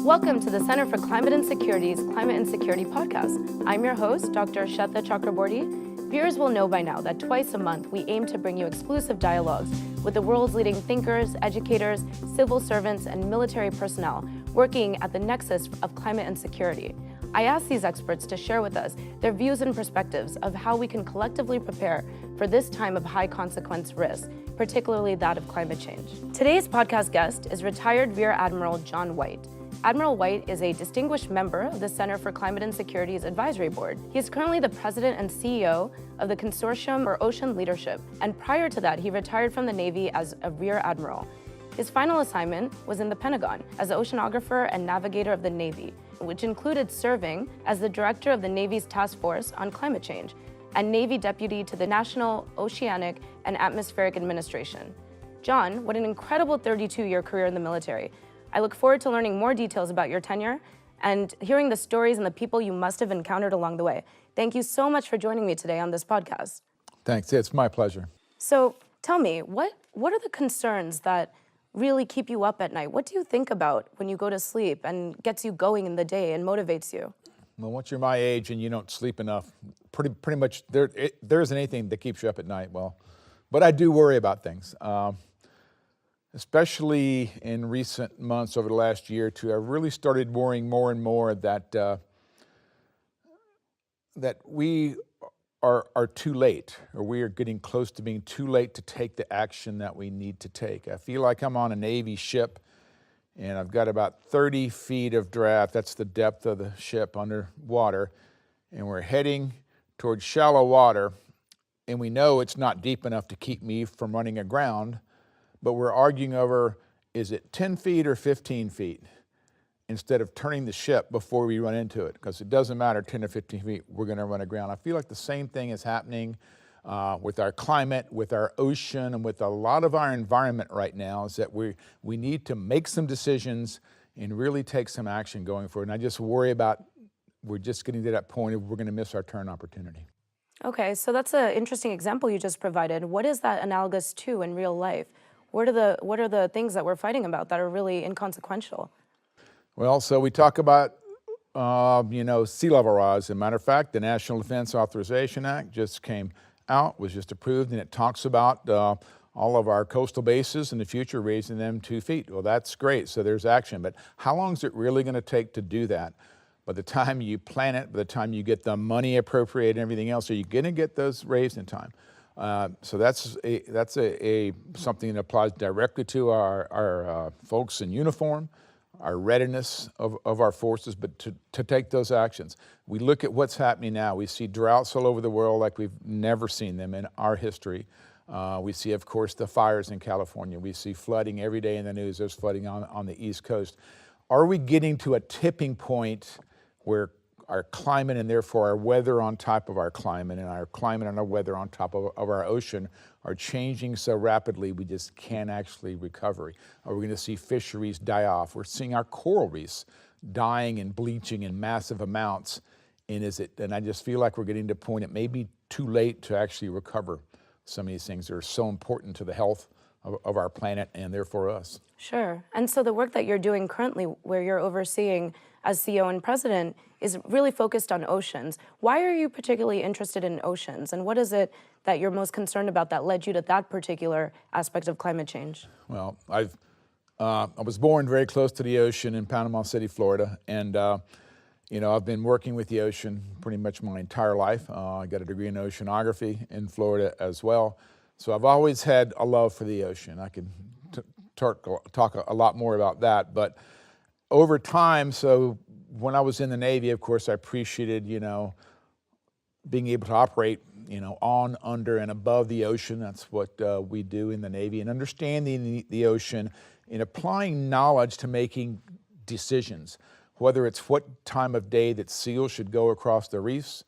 Welcome to the Center for Climate and Security's Climate and Security podcast. I'm your host, Dr. Sweta Chakraborty. Viewers will know by now that twice a month we aim to bring you exclusive dialogues with the world's leading thinkers, educators, civil servants, and military personnel working at the nexus of climate and security. I ask these experts to share with us their views and perspectives of how we can collectively prepare for this time of high consequence risk, particularly that of climate change. Today's podcast guest is retired Rear Admiral Jon White. Admiral White is a distinguished member of the Center for Climate and Security's Advisory Board. He is currently the president and CEO of the Consortium for Ocean Leadership, and prior to that, he retired from the Navy as a Rear Admiral. His final assignment was in the Pentagon as the oceanographer and navigator of the Navy, which included serving as the director of the Navy's Task Force on Climate Change and Navy Deputy to the National Oceanic and Atmospheric Administration. Jon, what an incredible 32-year career in the military. I look forward to learning more details about your tenure and hearing the stories and the people you must have encountered along the way. Thank you so much for joining me today on this podcast. Thanks, it's my pleasure. So tell me, what are the concerns that really keep you up at night? What do you think about when you go to sleep and gets you going in the day and motivates you? Well, once you're my age and you don't sleep enough, pretty much there isn't anything that keeps you up at night. Well, but I do worry about things. Especially in recent months over the last year or two, I really started worrying more and more that that we are too late, or we are getting close to being too late to take the action that we need to take. I feel like I'm on a Navy ship, and I've got about 30 feet of draft. That's the depth of the ship underwater, and we're heading towards shallow water, and we know it's not deep enough to keep me from running aground. But we're arguing over, is it 10 feet or 15 feet? Instead of turning the ship before we run into it, because it doesn't matter 10 or 15 feet, we're gonna run aground. I feel like the same thing is happening with our climate, with our ocean, and with a lot of our environment right now, is that we need to make some decisions and really take some action going forward. And I just worry about, we're just getting to that point of we're gonna miss our turn opportunity. Okay, so that's an interesting example you just provided. What is that analogous to in real life? What are the things that we're fighting about that are really inconsequential? Well, so we talk about, sea level rise. As a matter of fact, the National Defense Authorization Act just came out, was just approved, and it talks about all of our coastal bases in the future raising them 2 feet. Well, that's great, so there's action, but how long is it really gonna take to do that? By the time you plan it, by the time you get the money appropriated and everything else, are you gonna get those raised in time? So that's something that applies directly to our folks in uniform, our readiness of our forces, but to take those actions. We look at what's happening now. We see droughts all over the world like we've never seen them in our history. We see, of course, the fires in California. We see flooding every day in the news. There's flooding on the East Coast. Are we getting to a tipping point where our climate and therefore our weather on top of our climate and our climate and our weather on top of our ocean are changing so rapidly we just can't actually recover? Are we going to see fisheries die off? We're seeing our coral reefs dying and bleaching in massive amounts. And I just feel like we're getting to a point it may be too late to actually recover some of these things that are so important to the health of our planet and therefore us. Sure. And so the work that you're doing currently, where you're overseeing as CEO and president, is really focused on oceans. Why are you particularly interested in oceans, and what is it that you're most concerned about that led you to that particular aspect of climate change? Well, I was born very close to the ocean in Panama City, Florida, and I've been working with the ocean pretty much my entire life. I got a degree in oceanography in Florida as well. So I've always had a love for the ocean. I can talk a lot more about that, but over time, so when I was in the Navy, of course, I appreciated, being able to operate, on, under, and above the ocean. That's what we do in the Navy, and understanding the ocean and applying knowledge to making decisions, whether it's what time of day that seals should go across the reefs,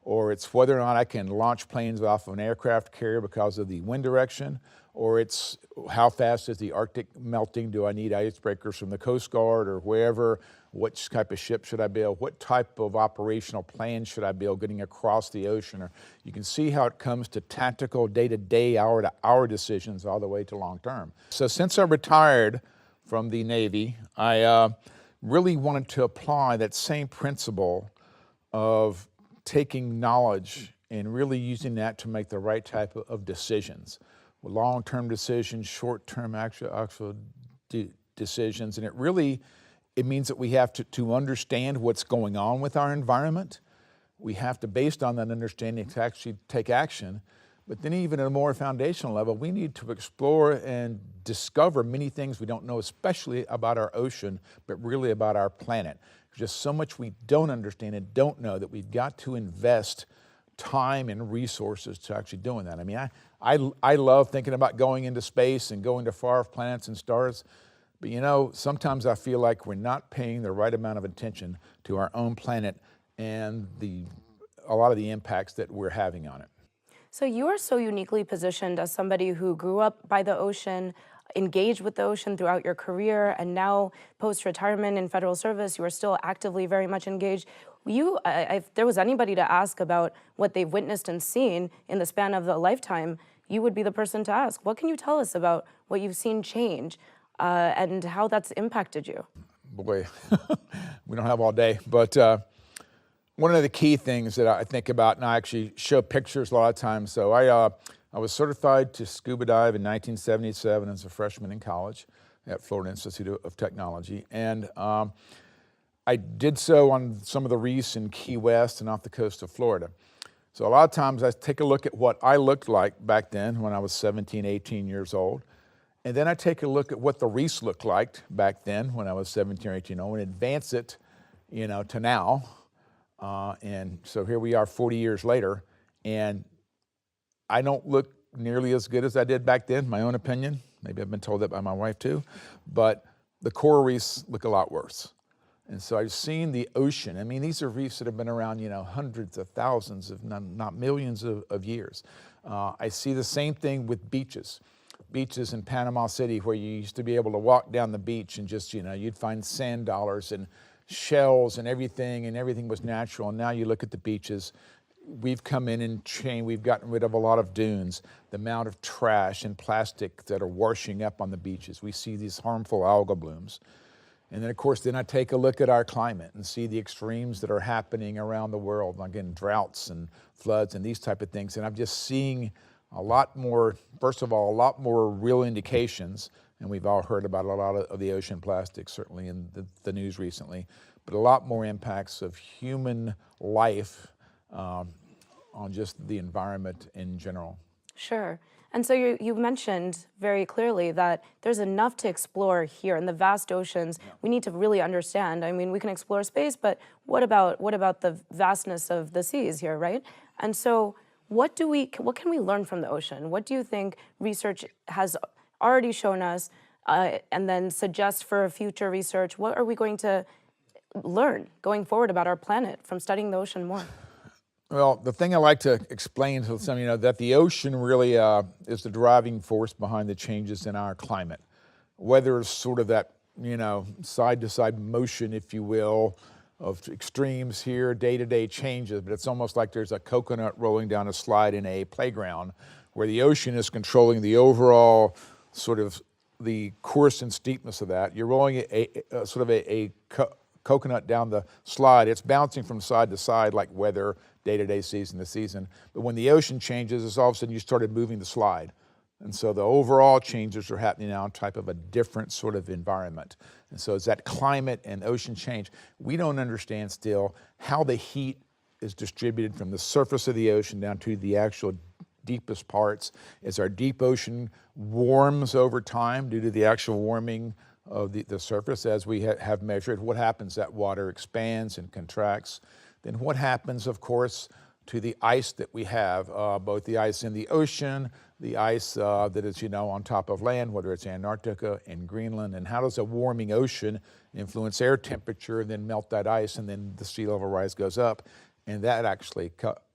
or it's whether or not I can launch planes off of an aircraft carrier because of the wind direction, or it's how fast is the Arctic melting? Do I need icebreakers from the Coast Guard or wherever? Which type of ship should I build? What type of operational plan should I build getting across the ocean? Or you can see how it comes to tactical day-to-day, hour-to-hour decisions all the way to long-term. So since I retired from the Navy, I really wanted to apply that same principle of taking knowledge and really using that to make the right type of decisions. Long-term decisions, short-term actual decisions, and it means that we have to understand what's going on with our environment. We have to, based on that understanding, to actually take action. But then even at a more foundational level, we need to explore and discover many things we don't know, especially about our ocean, but really about our planet. There's just so much we don't understand and don't know that we've got to invest time and resources to actually doing that. I mean, I love thinking about going into space and going to far off planets and stars, but you know, sometimes I feel like we're not paying the right amount of attention to our own planet and a lot of the impacts that we're having on it. So you are so uniquely positioned as somebody who grew up by the ocean, engaged with the ocean throughout your career, and now post-retirement in federal service, you are still actively very much engaged. If there was anybody to ask about what they've witnessed and seen in the span of a lifetime, you would be the person to ask. What can you tell us about what you've seen change and how that's impacted you? Boy, we don't have all day, but one of the key things that I think about, and I actually show pictures a lot of times. So I was certified to scuba dive in 1977 as a freshman in college at Florida Institute of Technology. And I did so on some of the reefs in Key West and off the coast of Florida. So a lot of times I take a look at what I looked like back then when I was 17, 18 years old. And then I take a look at what the reefs looked like back then when I was 17 or 18 and advance it, to now. And so here we are 40 years later, and I don't look nearly as good as I did back then, my own opinion. Maybe I've been told that by my wife too, but the coral reefs look a lot worse. And so I've seen the ocean. I mean, these are reefs that have been around, hundreds of thousands, if not millions of years. I see the same thing with beaches. Beaches in Panama City where you used to be able to walk down the beach and just, you'd find sand dollars and shells and everything was natural. And now you look at the beaches, we've come in and changed, we've gotten rid of a lot of dunes, the amount of trash and plastic that are washing up on the beaches. We see these harmful algal blooms. And then of course, I take a look at our climate and see the extremes that are happening around the world, again, droughts and floods and these type of things. And I'm just seeing a lot more, first of all, a lot more real indications, and we've all heard about a lot of the ocean plastics, certainly in the news recently, but a lot more impacts of human life on just the environment in general. Sure. And so you mentioned very clearly that there's enough to explore here in the vast oceans. Yeah. We need to really understand. I mean, we can explore space, but what about the vastness of the seas here, right? And so what can we learn from the ocean? What do you think research has already shown us and then suggest for future research? What are we going to learn going forward about our planet from studying the ocean more? Well, the thing I like to explain to some, that the ocean really is the driving force behind the changes in our climate. Whether it's sort of that, side-to-side motion, if you will, of extremes here, day-to-day changes, but it's almost like there's a coconut rolling down a slide in a playground where the ocean is controlling the overall sort of the course and steepness of that. You're rolling a coconut down the slide. It's bouncing from side to side like weather, day-to-day, season to season. But when the ocean changes, it's all of a sudden you started moving the slide. And so the overall changes are happening now in type of a different sort of environment. And so it's that climate and ocean change. We don't understand still how the heat is distributed from the surface of the ocean down to the actual deepest parts. As our deep ocean warms over time due to the actual warming of the surface, as we have measured, what happens? That water expands and contracts. Then what happens, of course, to the ice that we have, both the ice in the ocean, the ice that is, on top of land, whether it's Antarctica and Greenland, and how does a warming ocean influence air temperature and then melt that ice, and then the sea level rise goes up, and that actually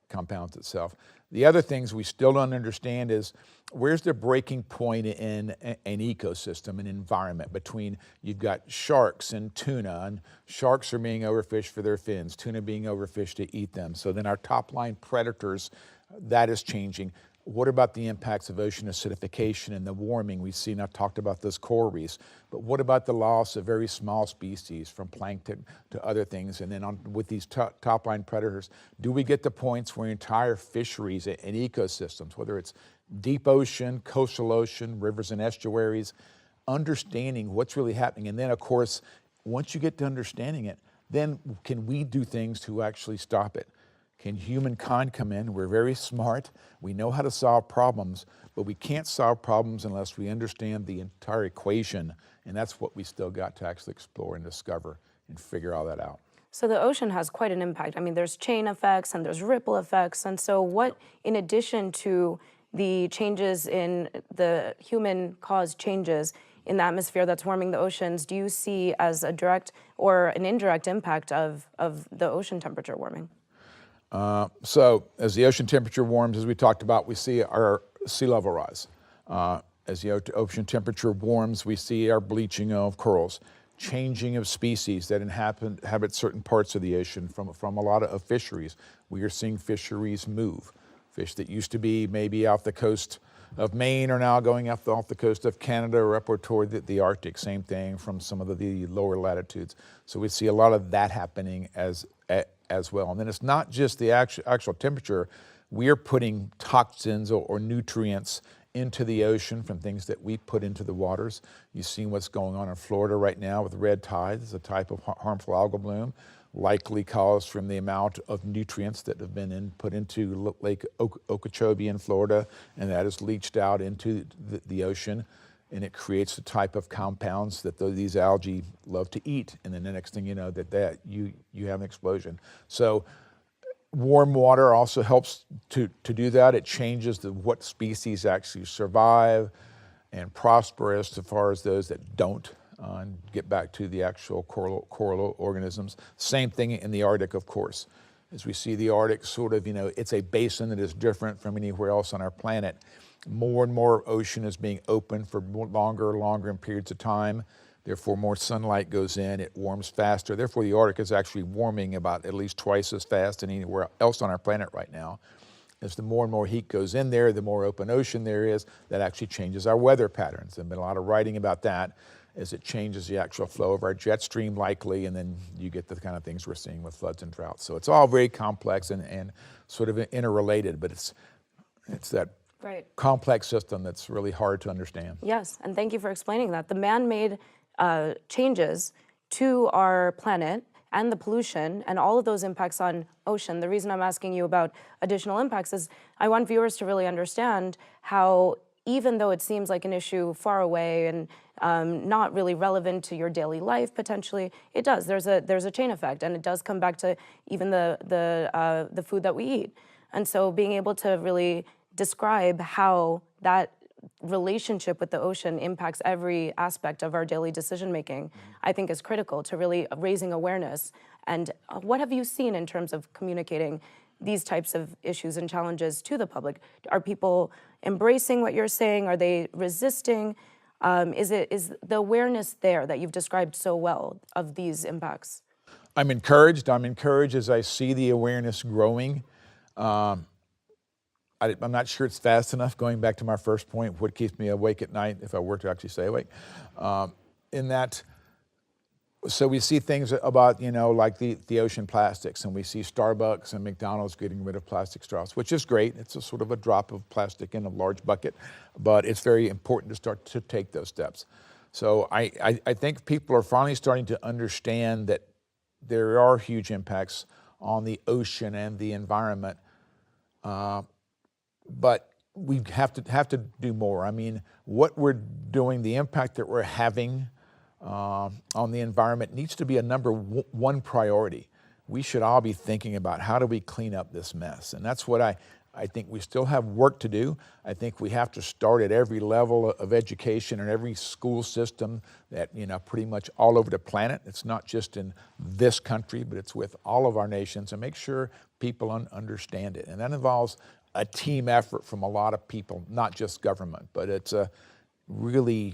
compounds itself. The other things we still don't understand is where's the breaking point in an ecosystem, an environment between, you've got sharks and tuna, and sharks are being overfished for their fins, tuna being overfished to eat them. So then our top line predators, that is changing. What about the impacts of ocean acidification and the warming? We've seen, I've talked about those coral reefs, but what about the loss of very small species from plankton to other things? And then with these top line predators, do we get to points where entire fisheries and ecosystems, whether it's deep ocean, coastal ocean, rivers and estuaries, understanding what's really happening? And then of course, once you get to understanding it, then can we do things to actually stop it? Can humankind come in? We're very smart. We know how to solve problems, but we can't solve problems unless we understand the entire equation. And that's what we still got to actually explore and discover and figure all that out. So the ocean has quite an impact. I mean, there's chain effects and there's ripple effects. And so what, in addition to the changes in the human-caused changes in the atmosphere that's warming the oceans, do you see as a direct or an indirect impact of the ocean temperature warming? So as the ocean temperature warms, as we talked about, we see our sea level rise. As the ocean temperature warms, we see our bleaching of corals, changing of species that inhabit certain parts of the ocean from a lot of fisheries. We are seeing fisheries move. Fish that used to be maybe off the coast of Maine are now going off the coast of Canada or upward toward the Arctic. Same thing from some of the lower latitudes. So we see a lot of that happening as well. And then it's not just the actual temperature. We are putting toxins or nutrients into the ocean from things that we put into the waters. You've seen what's going on in Florida right now with red tide. It's a type of harmful algal bloom, likely caused from the amount of nutrients that have been put into Lake Okeechobee in Florida, and that is leached out into the ocean. And it creates the type of compounds that these algae love to eat. And then the next thing you know, you have an explosion. So warm water also helps to do that. It changes what species actually survive and prosper as far as those that don't, and get back to the actual coral organisms. Same thing in the Arctic, of course. As we see the Arctic sort of, it's a basin that is different from anywhere else on our planet. More and more ocean is being open for longer periods of time. Therefore, more sunlight goes in, it warms faster. Therefore, the Arctic is actually warming about at least twice as fast than anywhere else on our planet right now. As the more and more heat goes in there, the more open ocean there is, that actually changes our weather patterns. There's been a lot of writing about that, as it changes the actual flow of our jet stream likely, and then you get the kind of things we're seeing with floods and droughts. So it's all very complex and sort of interrelated, but it's that complex system that's really hard to understand. Yes, and thank you for explaining that. The man-made changes to our planet and the pollution and all of those impacts on ocean. The reason I'm asking you about additional impacts is I want viewers to really understand how, even though it seems like an issue far away and not really relevant to your daily life potentially, it does. There's a chain effect, and it does come back to even the food that we eat. And so being able to really describe how that relationship with the ocean impacts every aspect of our daily decision making, I think is critical to really raising awareness. And what have you seen in terms of communicating these types of issues and challenges to the public? Are people embracing what you're saying? Are they resisting? Is the awareness there that you've described so well of these impacts? I'm encouraged as I see the awareness growing. I'm not sure it's fast enough, going back to my first point, what keeps me awake at night, if I were to actually stay awake, in that, so we see things about, like the ocean plastics, and we see Starbucks and McDonald's getting rid of plastic straws, which is great. It's a sort of a drop of plastic in a large bucket, but it's very important to start to take those steps. So I think people are finally starting to understand that there are huge impacts on the ocean and the environment, but we have to do more. I mean, what we're doing, the impact that we're having on the environment needs to be a number one priority. We should all be thinking about how do we clean up this mess, and that's what I think we still have work to do. I think we have to start at every level of education and every school system that, pretty much all over the planet. It's not just in this country, but it's with all of our nations, and make sure people understand it. And that involves a team effort from a lot of people, not just government, but it's a really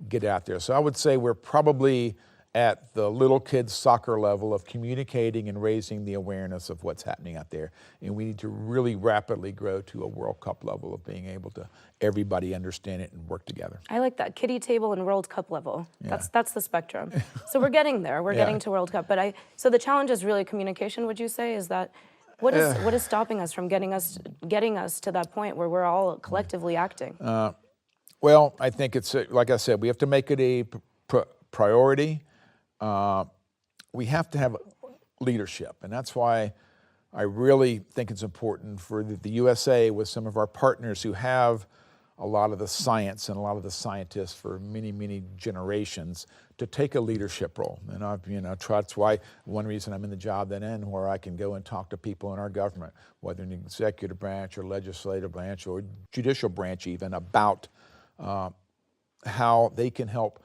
get out there. So I would say we're probably at the little kids soccer level of communicating and raising the awareness of what's happening out there. And we need to really rapidly grow to a World Cup level of being able to everybody understand it and work together. I like that, kiddie table and World Cup level. Yeah. That's the spectrum. So we're getting there. We're getting to World Cup. But so the challenge is really communication, would you say? Is that what is stopping us from getting us to that point where we're all collectively acting? Well, I think it's, like I said, we have to make it a priority. We have to have leadership, and that's why I really think it's important for the USA, with some of our partners who have a lot of the science and a lot of the scientists for many, many generations, to take a leadership role. And I've, that's why one reason I'm in the job that I'm in, where I can go and talk to people in our government, whether in the executive branch or legislative branch or judicial branch even, about how they can help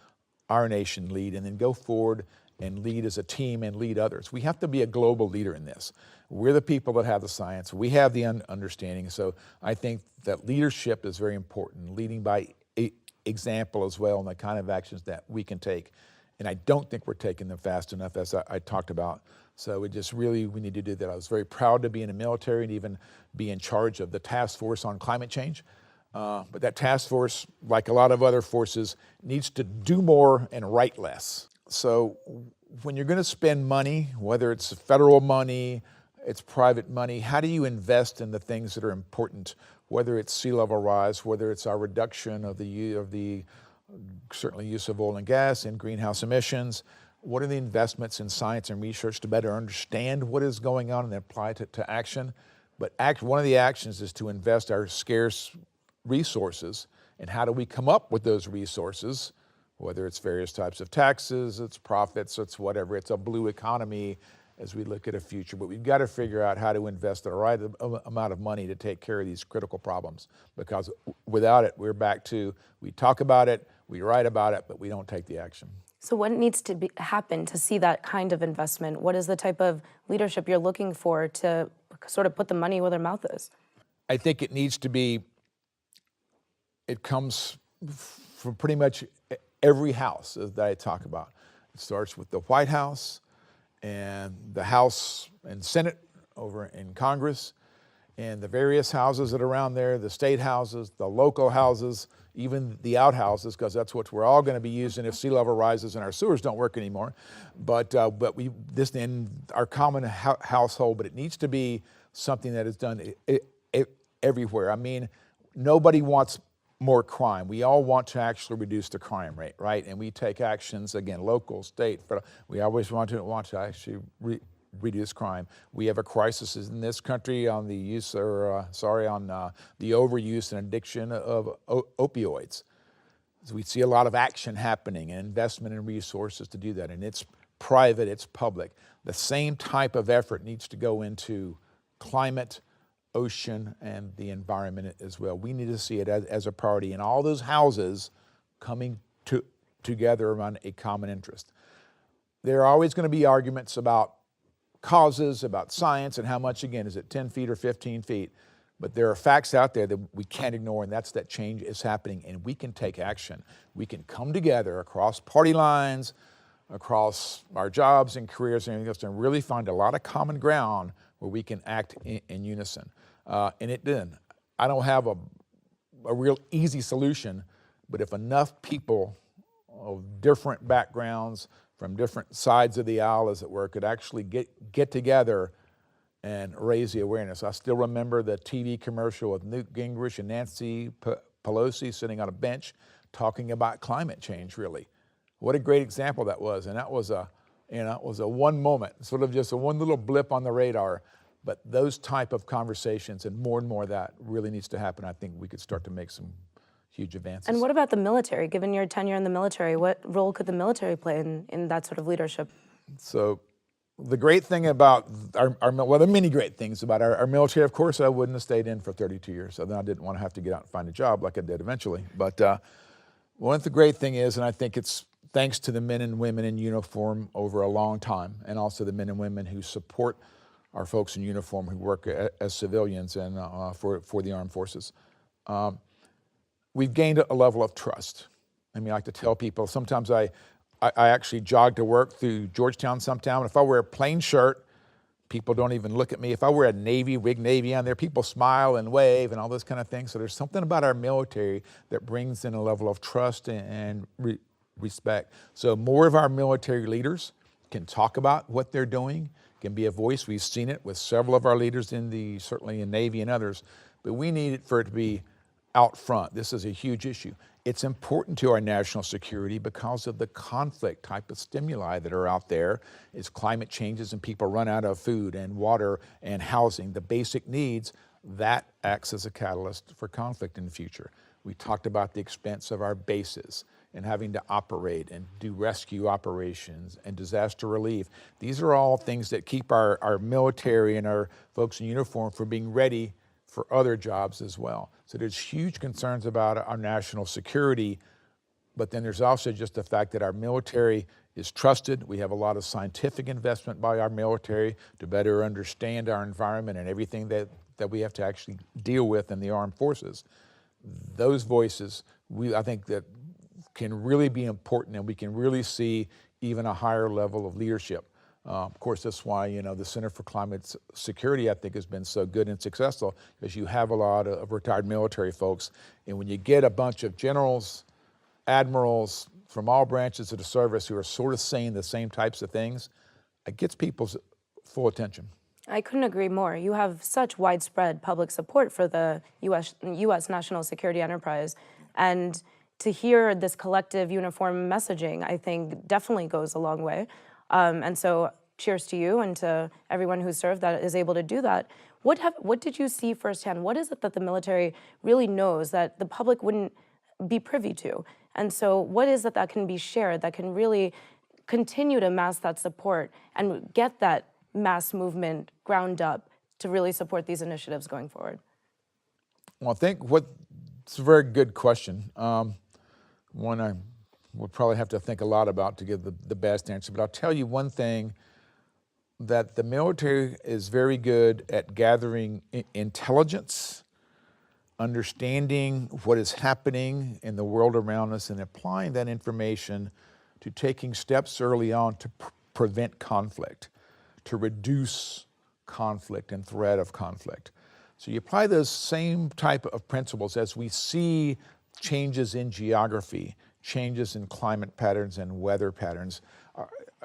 our nation lead, and then go forward and lead as a team and lead others. We have to be a global leader in this. We're the people that have the science. We have the understanding. So I think that leadership is very important, leading by example as well, and the kind of actions that we can take. And I don't think we're taking them fast enough, as I talked about. So we need to do that. I was very proud to be in the military and even be in charge of the task force on climate change. But that task force, like a lot of other forces, needs to do more and write less. So when you're going to spend money, whether it's federal money, it's private money, how do you invest in the things that are important, whether it's sea level rise, whether it's our reduction of the certainly use of oil and gas and greenhouse emissions? What are the investments in science and research to better understand what is going on and apply it to action? But one of the actions is to invest our scarce resources, and how do we come up with those resources, whether it's various types of taxes, it's profits, it's whatever, it's a blue economy as we look at a future. But we've got to figure out how to invest the right amount of money to take care of these critical problems, because without it, we're back to, we talk about it, we write about it, but we don't take the action. So what needs to happen to see that kind of investment? What is the type of leadership you're looking for to sort of put the money where their mouth is? I think it needs to be, it comes from pretty much every house that I talk about. It starts with the White House and the House and Senate over in Congress, and the various houses that are around there, the state houses, the local houses, even the outhouses, because that's what we're all going to be using if sea level rises and our sewers don't work anymore. But this in our common household, but it needs to be something that is done everywhere. I mean, nobody wants more crime. We all want to actually reduce the crime rate, right? And we take actions, again, local, state, federal. We always want to actually reduce crime. We have a crisis in this country on the use, on the overuse and addiction of opioids. So we see a lot of action happening and investment in resources to do that. And it's private, it's public. The same type of effort needs to go into climate, ocean, and the environment as well. We need to see it as a priority, and all those houses coming together around a common interest. There are always going to be arguments about causes, about science, and how much, again, is it 10 feet or 15 feet? But there are facts out there that we can't ignore, and that's that change is happening, and we can take action. We can come together across party lines, across our jobs and careers and everything else, and really find a lot of common ground where we can act in unison. And it did. I don't have a real easy solution, but if enough people of different backgrounds, from different sides of the aisle, as it were, could actually get together and raise the awareness. I still remember the TV commercial with Newt Gingrich and Nancy Pelosi sitting on a bench talking about climate change, really. What a great example that was. And that was it was a one moment, sort of just a one little blip on the radar. But those type of conversations and more of that really needs to happen. I think we could start to make some huge advances. And what about the military? Given your tenure in the military, what role could the military play in that sort of leadership? So the great thing about well, there are many great things about our military. Of course, I wouldn't have stayed in for 32 years, so then I didn't want to have to get out and find a job like I did eventually. But one of the great thing is, and I think it's thanks to the men and women in uniform over a long time, and also the men and women who support our folks in uniform who work as civilians and for the armed forces. We've gained a level of trust. I mean, I like to tell people, sometimes I I actually jog to work through Georgetown sometime. If I wear a plain shirt, people don't even look at me. If I wear a rig Navy on there, people smile and wave and all this kind of thing. So there's something about our military that brings in a level of trust and respect. So more of our military leaders can talk about what they're doing, can be a voice. We've seen it with several of our leaders certainly in Navy and others, but we need it for it to be out front. This is a huge issue. It's important to our national security because of the conflict type of stimuli that are out there. As climate changes and people run out of food and water and housing, the basic needs, that acts as a catalyst for conflict in the future. We talked about the expense of our bases and having to operate and do rescue operations and disaster relief. These are all things that keep our military and our folks in uniform from being ready for other jobs as well. So there's huge concerns about our national security, but then there's also just the fact that our military is trusted. We have a lot of scientific investment by our military to better understand our environment and everything that we have to actually deal with in the armed forces. Those voices, I think that can really be important, and we can really see even a higher level of leadership. Of course, that's why, the Center for Climate Security, I think, has been so good and successful, because you have a lot of retired military folks. And when you get a bunch of generals, admirals from all branches of the service who are sort of saying the same types of things, it gets people's full attention. I couldn't agree more. You have such widespread public support for the U.S. national security enterprise. And to hear this collective uniform messaging, I think definitely goes a long way. And so cheers to you and to everyone who served that is able to do that. What did you see firsthand? What is it that the military really knows that the public wouldn't be privy to? And so what is it that can be shared that can really continue to mass that support and get that mass movement ground up to really support these initiatives going forward? Well, I think it's a very good question. One I would probably have to think a lot about to give the best answer, but I'll tell you one thing, that the military is very good at gathering intelligence, understanding what is happening in the world around us, and applying that information to taking steps early on to prevent conflict, to reduce conflict and threat of conflict. So you apply those same type of principles as we see changes in geography, changes in climate patterns and weather patterns,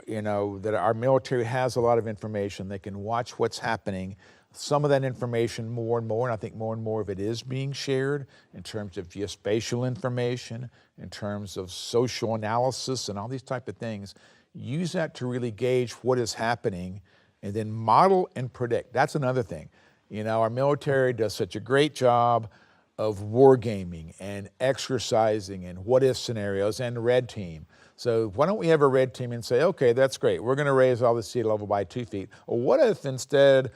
that our military has a lot of information. They can watch what's happening. Some of that information more and more, and I think more and more of it is being shared in terms of geospatial information, in terms of social analysis and all these type of things. Use that to really gauge what is happening and then model and predict. That's another thing. Our military does such a great job of wargaming and exercising and what-if scenarios and red team. So why don't we have a red team and say, okay, that's great. We're going to raise all the sea level by 2 feet. Or what if instead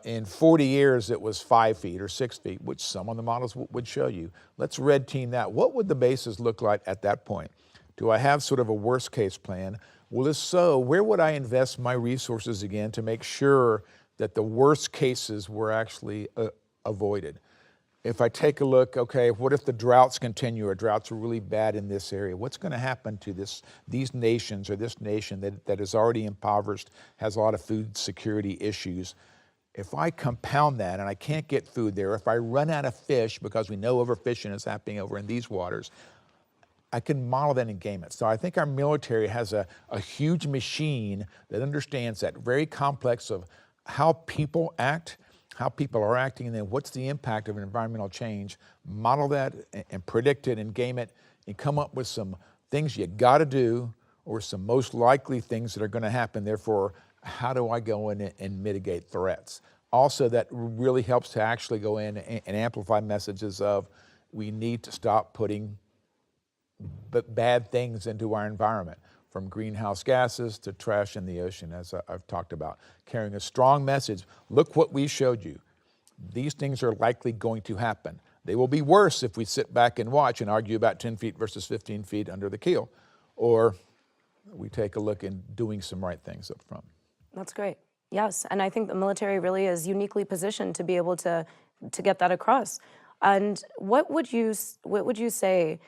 in 40 years it was 5 feet or 6 feet, which some of the models would show you. Let's red team that. What would the bases look like at that point? Do I have sort of a worst case plan? Well, if so, where would I invest my resources again to make sure that the worst cases were actually avoided? If I take a look, okay, what if the droughts continue, or droughts are really bad in this area? What's going to happen to these nations, or this nation that is already impoverished, has a lot of food security issues? If I compound that and I can't get food there, if I run out of fish because we know overfishing is happening over in these waters, I can model that and game it. So I think our military has a huge machine that understands that very complex of how people act, how people are acting, and then what's the impact of an environmental change. Model that and predict it and game it and come up with some things you got to do, or some most likely things that are going to happen. Therefore, how do I go in and mitigate threats? Also, that really helps to actually go in and amplify messages of we need to stop putting bad things into our environment, from greenhouse gases to trash in the ocean, as I've talked about. Carrying a strong message, look what we showed you. These things are likely going to happen. They will be worse if we sit back and watch and argue about 10 feet versus 15 feet under the keel, or we take a look in doing some right things up front. That's great. Yes, and I think the military really is uniquely positioned to be able to get that across. And what would you say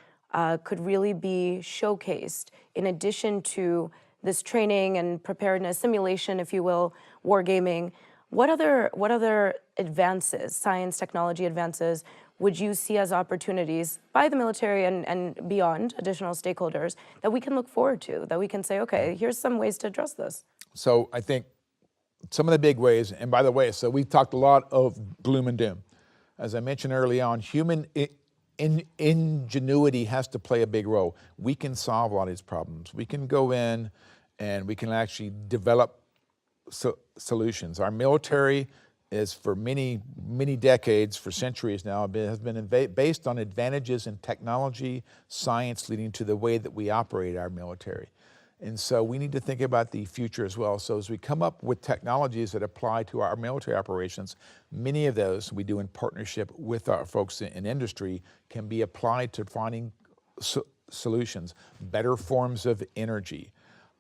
could really be showcased in addition to this training and preparedness, simulation, if you will, wargaming. What other advances, science, technology advances, would you see as opportunities by the military and beyond, additional stakeholders, that we can look forward to, that we can say, okay, here's some ways to address this? So I think some of the big ways, and by the way, so we've talked a lot of gloom and doom. As I mentioned early on, human ingenuity has to play a big role. We can solve a lot of these problems. We can go in and we can actually develop solutions. Our military is, for many decades, for centuries now, has been based on advantages in technology, science, leading to the way that we operate our military. And so we need to think about the future as well. So as we come up with technologies that apply to our military operations, many of those we do in partnership with our folks in industry can be applied to finding solutions, better forms of energy,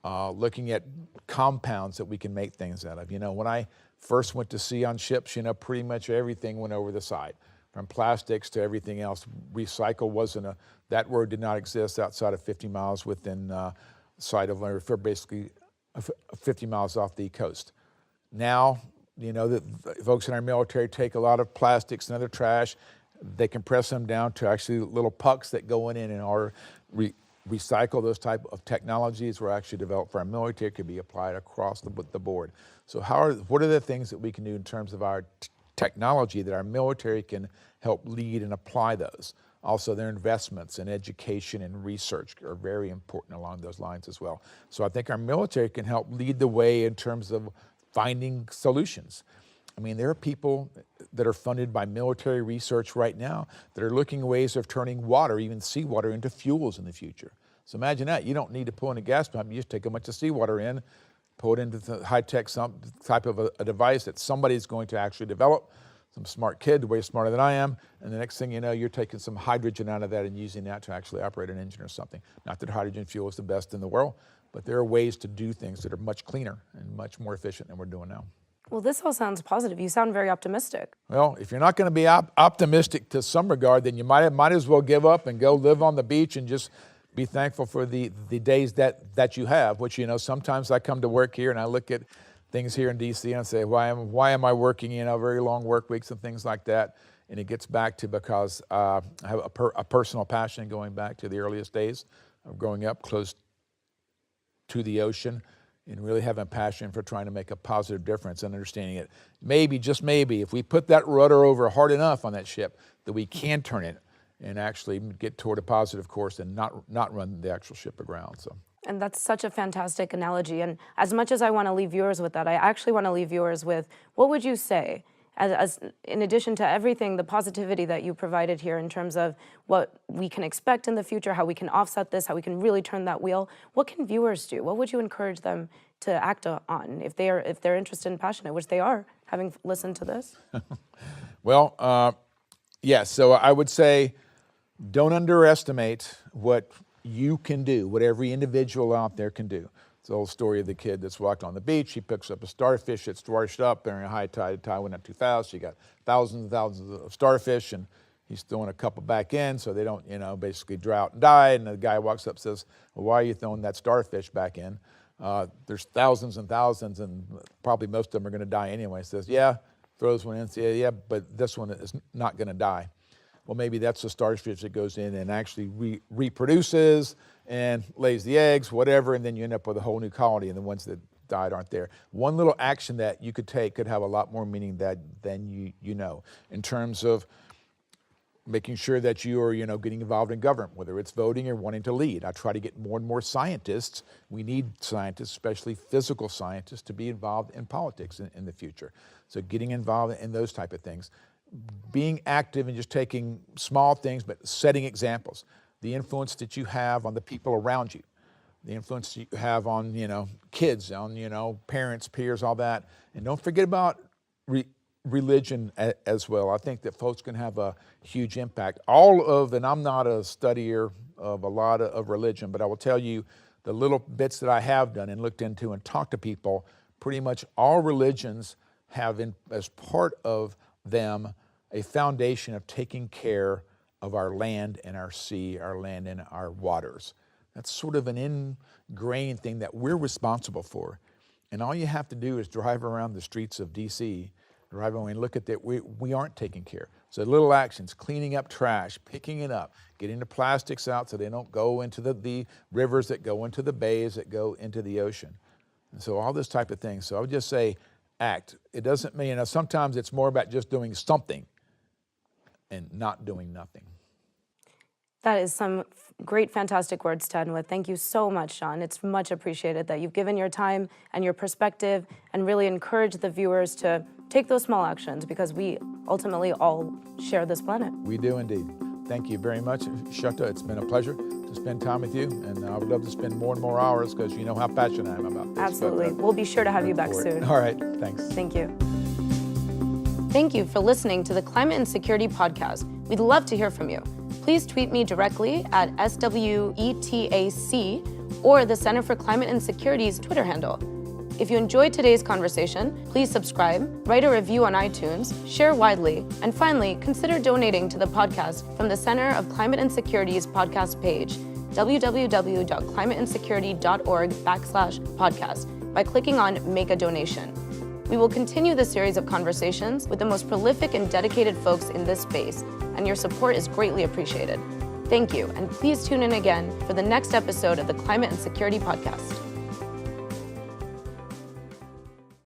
looking at compounds that we can make things out of. You know, when I first went to sea on ships, you know, pretty much everything went over the side, from plastics to everything else. Recycle wasn't that word did not exist outside of 50 miles within side of land, for basically 50 miles off the coast. Now, you know, the folks in our military take a lot of plastics and other trash, they compress them down to actually little pucks that go in and are recycle. Those type of technologies were actually developed for our military, could be applied across the board. So what are the things that we can do in terms of our technology that our military can help lead and apply those? Also, their investments in education and research are very important along those lines as well. So I think our military can help lead the way in terms of finding solutions. I mean, there are people that are funded by military research right now that are looking at ways of turning water, even seawater, into fuels in the future. So imagine that. You don't need to pull in a gas pump. You just take a bunch of seawater in, pull it into the high-tech some type of a device that somebody's going to actually develop. Some smart kid, way smarter than I am, and the next thing you know, you're taking some hydrogen out of that and using that to actually operate an engine or something. Not that hydrogen fuel is the best in the world, but there are ways to do things that are much cleaner and much more efficient than we're doing now. Well, this all sounds positive. You sound very optimistic. Well, if you're not going to be optimistic to some regard, then you might as well give up and go live on the beach and just be thankful for the days that you have, which, you know, sometimes I come to work here and I look at things here in DC and say, why am I working, you know, very long work weeks and things like that? And it gets back to because I have a personal passion going back to the earliest days of growing up close to the ocean and really having a passion for trying to make a positive difference and understanding it. Maybe, just maybe, if we put that rudder over hard enough on that ship, that we can turn it and actually get toward a positive course and not run the actual ship aground. So. And that's such a fantastic analogy. And as much as I want to leave viewers with that, I actually want to leave viewers with, what would you say, as in addition to everything, the positivity that you provided here in terms of what we can expect in the future, how we can offset this, how we can really turn that wheel, what can viewers do? What would you encourage them to act on if they're interested and passionate, which they are, having listened to this? Well, yes, so I would say don't underestimate what you can do, what every individual out there can do. It's the old story of the kid that's walked on the beach. He picks up a starfish that's washed up during a high tide. The tide went up too fast. So you got thousands and thousands of starfish, and he's throwing a couple back in so they don't, you know, basically drought and die. And the guy walks up and says, well, why are you throwing that starfish back in? There's thousands and thousands, and probably most of them are going to die anyway. He says, yeah, throws one in. Says, yeah, but this one is not going to die. Well, maybe that's the starfish that goes in and actually reproduces and lays the eggs, whatever, and then you end up with a whole new colony, and the ones that died aren't there. One little action that you could take could have a lot more meaning than you know, in terms of making sure that you are, you know, getting involved in government, whether it's voting or wanting to lead. I try to get more and more scientists. We need scientists, especially physical scientists, to be involved in politics in the future. So getting involved in those type of things. Being active and just taking small things, but setting examples. The influence that you have on the people around you, the influence you have on, you know, kids, on, you know, parents, peers, all that. And don't forget about religion as well. I think that folks can have a huge impact. And I'm not a studier of a lot of religion, but I will tell you the little bits that I have done and looked into and talked to people, pretty much all religions have as part of them a foundation of taking care of our land and our sea, our land and our waters. That's sort of an ingrained thing that we're responsible for. And all you have to do is drive around the streets of DC, drive around and look at that, we aren't taking care. So little actions, cleaning up trash, picking it up, getting the plastics out so they don't go into the rivers, that go into the bays, that go into the ocean. And so all this type of thing. So I would just say act. It doesn't mean, sometimes it's more about just doing something and not doing nothing. That is some great, fantastic words to end with. Thank you so much, Jon. It's much appreciated that you've given your time and your perspective and really encouraged the viewers to take those small actions, because we ultimately all share this planet. We do indeed. Thank you very much, Sweta. It's been a pleasure to spend time with you, and I would love to spend more and more hours, because you know how passionate I am about this. Absolutely. We'll be sure to have you back soon. All right. Thanks. Thank you. Thank you for listening to the Climate and Security Podcast. We'd love to hear from you. Please tweet me directly at SWETAC or the Center for Climate and Security's Twitter handle. If you enjoyed today's conversation, please subscribe, write a review on iTunes, share widely, and finally, consider donating to the podcast from the Center of Climate and Security's podcast page, www.climateinsecurity.org/podcast, by clicking on Make a Donation. We will continue the series of conversations with the most prolific and dedicated folks in this space, and your support is greatly appreciated. Thank you, and please tune in again for the next episode of the Climate and Security Podcast.